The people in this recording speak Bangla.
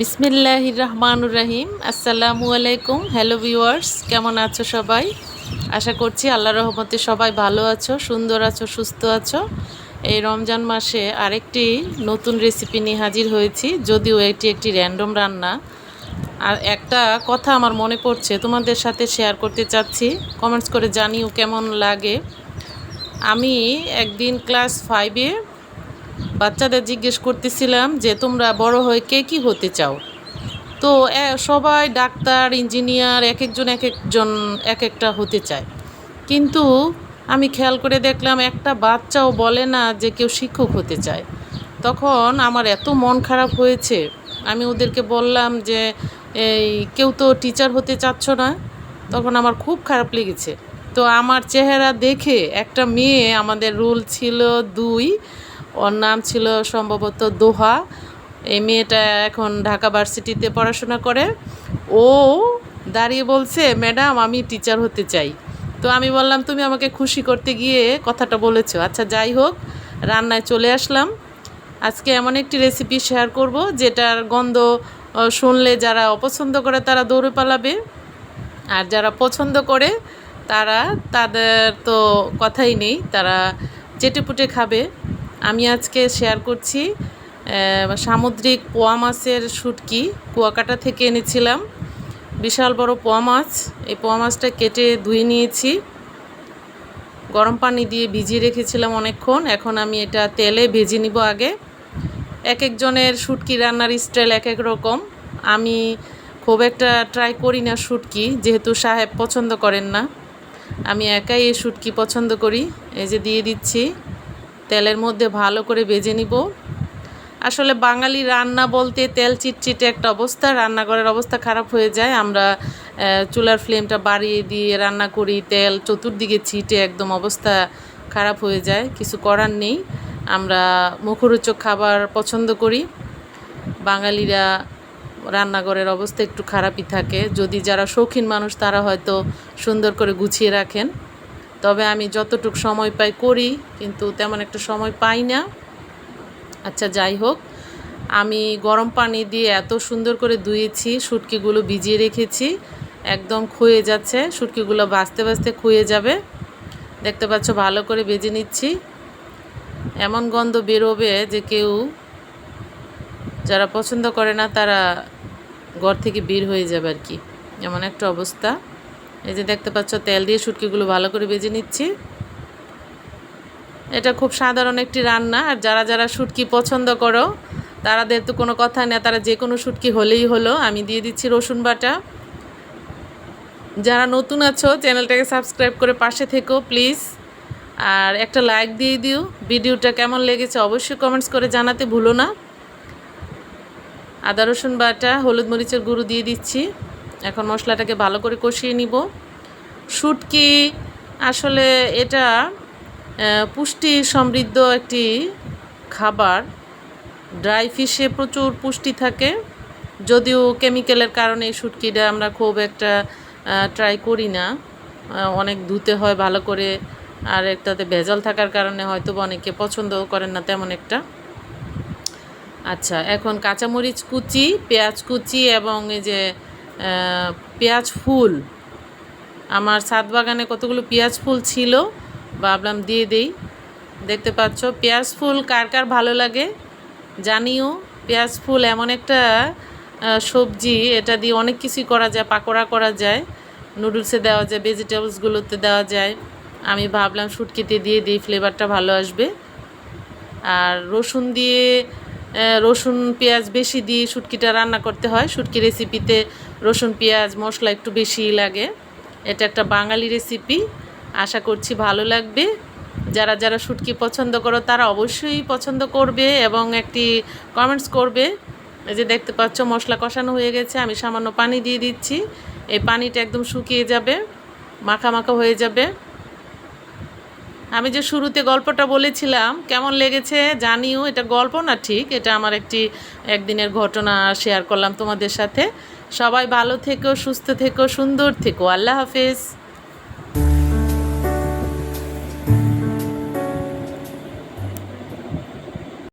বিসমিল্লাহির রহমানুর রহিম। আসসালামু আলাইকুম। হ্যালো ভিউয়ার্স, কেমন আছো সবাই? আশা করছি আল্লাহর রহমতে সবাই ভালো আছো, সুন্দর আছো, সুস্থ আছো। এই রমজান মাসে আরেকটি নতুন রেসিপি নিয়ে হাজির হয়েছি, যদিও এটি একটি র্যান্ডম রান্না। আর একটা কথা আমার মনে পড়ছে, তোমাদের সাথে শেয়ার করতে চাচ্ছি। কমেন্টস করে জানিও কেমন লাগে। আমি একদিন ক্লাস 5-এ বাচ্চাদের জিজ্ঞেস করতেছিলাম যে তোমরা বড় হয়ে কে কী হতে চাও। তো সবাই ডাক্তার, ইঞ্জিনিয়ার, এক একজন এক একটা হতে চায়। কিন্তু আমি খেয়াল করে দেখলাম একটা বাচ্চাও বলে না যে কেউ শিক্ষক হতে চায়। তখন আমার এত মন খারাপ হয়েছে। আমি ওদেরকে বললাম যে কেউ তো টিচার হতে চাচ্ছ না। তখন আমার খুব খারাপ লেগেছে। তো আমার চেহারা দেখে একটা মেয়ে, আমাদের রুল ছিল 2, ওর নাম ছিল সম্ভবত দোহা। এই মেয়েটা এখন ঢাকা ভার্সিটিতে পড়াশোনা করে। ও দাঁড়িয়ে বলছে, ম্যাডাম আমি টিচার হতে চাই। তো আমি বললাম, তুমি আমাকে খুশি করতে গিয়ে কথাটা বলেছো। আচ্ছা যাই হোক, রান্নায় চলে আসলাম। আজকে এমন একটি রেসিপি শেয়ার করব যেটার গন্ধ শুনলে যারা অপছন্দ করে তারা দৌড়ে পালাবে, আর যারা পছন্দ করে তাদের তো কথাই নেই, তারা চেটেপুটে খাবে। আমি আজকে শেয়ার করছি সামুদ্রিক পোয়া মাছের শুটকি। কুয়াকাটা থেকে এনেছিলাম বিশাল বড় পোয়া মাছ। এই পোয়া মাছটা কেটে ধুয়ে নিয়েছি, গরম পানি দিয়ে ভিজিয়ে রেখেছিলাম অনেকক্ষণ। এখন আমি এটা তেলে ভেজে নিব আগে। এক একজনের শুটকি রান্নার স্টাইল এক এক রকম। আমি খুব একটা ট্রাই করি না শুটকি, যেহেতু সাহেব পছন্দ করেন না। আমি একাই এই শুটকি পছন্দ করি। এই যে দিয়ে দিচ্ছি, তেলের মধ্যে ভালো করে ভেজে নিব। আসলে বাঙালি রান্না বলতে তেল চিটচিটে একটা অবস্থা, রান্নাঘরের অবস্থা খারাপ হয়ে যায়। আমরা চুলার ফ্লেমটা বাড়িয়ে দিয়ে রান্না করি, তেল চতুর্দিকে ছিটে একদম অবস্থা খারাপ হয়ে যায়। কিছু করার নেই, আমরা মুখরোচক খাবার পছন্দ করি। বাঙালিরা রান্নাঘরের অবস্থা একটু খারাপই থাকে। যদি যারা শৌখিন মানুষ তারা হয়তো সুন্দর করে গুছিয়ে রাখেন, তবে আমি যতটুকু সময় পাই করি, কিন্তু তেমন একটা সময় পাই না। আচ্ছা যাই হোক, আমি গরম পানি দিয়ে এত সুন্দর করে ধুয়েছি, শুটকিগুলো ভিজিয়ে রেখেছি, একদম ক্ষয়ে যাচ্ছে। শুটকিগুলো ভাজতে ভাজতে ক্ষয়ে যাবে। দেখতে পাচ্ছ ভালো করে ভেজে নিচ্ছি। এমন গন্ধ বেরোবে যে কেউ, যারা পছন্দ করে না তারা ঘর থেকে বের হয়ে যাবে আর কি, এমন একটা অবস্থা। এই যে দেখতে পাচ্ছ তেল দিয়ে শুটকিগুলো ভালো করে ভেজে নিচ্ছি। এটা খুব সাধারণ একটি রান্না, আর যারা যারা শুটকি পছন্দ করো তাদের তো কোনো কথা নেই, তারা যে কোনো শুটকি হলেই হলো। আমি দিয়ে দিচ্ছি রসুন বাটা। যারা নতুন আছো চ্যানেলটাকে সাবস্ক্রাইব করে পাশে থেকো প্লিজ, আর একটা লাইক দিয়ে দিও। ভিডিওটা কেমন লেগেছে অবশ্যই কমেন্টস করে জানাতে ভুলো না। আদা রসুন বাটা, হলুদ মরিচের গুঁড়ো দিয়ে দিচ্ছি। এখন মশলাটাকে ভালো করে কষিয়ে নিব। শুটকি আসলে এটা পুষ্টি সমৃদ্ধ একটি খাবার। ড্রাই ফিশে প্রচুর পুষ্টি থাকে, যদিও কেমিক্যালের কারণে এই শুটকিটা আমরা খুব একটা ট্রাই করি না। অনেক ধুতে হয় ভালো করে, আর একটাতে ভেজাল থাকার কারণে হয়তো অনেকে পছন্দও করেন না তেমন একটা। আচ্ছা, এখন কাঁচামরিচ কুচি, পেঁয়াজ কুচি এবং এই যে পেঁয়াজ ফুল, আমার ছাদ বাগানে কতগুলো পেঁয়াজ ফুল ছিল, ভাবলাম দিয়ে দেই। দেখতে পাচ্ছ পেঁয়াজ ফুল কার কার ভালো লাগে জানিও। পেঁয়াজ ফুল এমন একটা সবজি, এটা দিয়ে অনেক কিছুই করা যায়। পাকোড়া করা যায়, নুডলসে দেওয়া যায়, ভেজিটেবলসগুলোতে দেওয়া যায়। আমি ভাবলাম শুটকিতে দিয়ে দিই, ফ্লেভারটা ভালো আসবে। আর রসুন দিয়ে, রসুন পেঁয়াজ বেশি দিয়ে শুটকিটা রান্না করতে হয়। শুটকি রেসিপিতে রসুন পেঁয়াজ মশলা একটু বেশি লাগে। এটা একটা বাঙালি রেসিপি, আশা করছি ভালো লাগবে। যারা যারা শুটকি পছন্দ করো তারা অবশ্যই পছন্দ করবে এবং একটি কমেন্টস করবে। এই যে দেখতে পাচ্ছ মশলা কষানো হয়ে গেছে, আমি সামান্য পানি দিয়ে দিচ্ছি। এই পানিটা একদম শুকিয়ে যাবে, মাখা মাখা হয়ে যাবে। আমি যে শুরুতে গল্পটা বলেছিলাম কেমন লেগেছে জানিও। এটা গল্প না ঠিক, এটা আমার একদিনের ঘটনা শেয়ার করলাম তোমাদের সাথে। সবাই ভালো থেকো, সুস্থ থেকো, সুন্দর থেকো। আল্লাহ হাফেজ।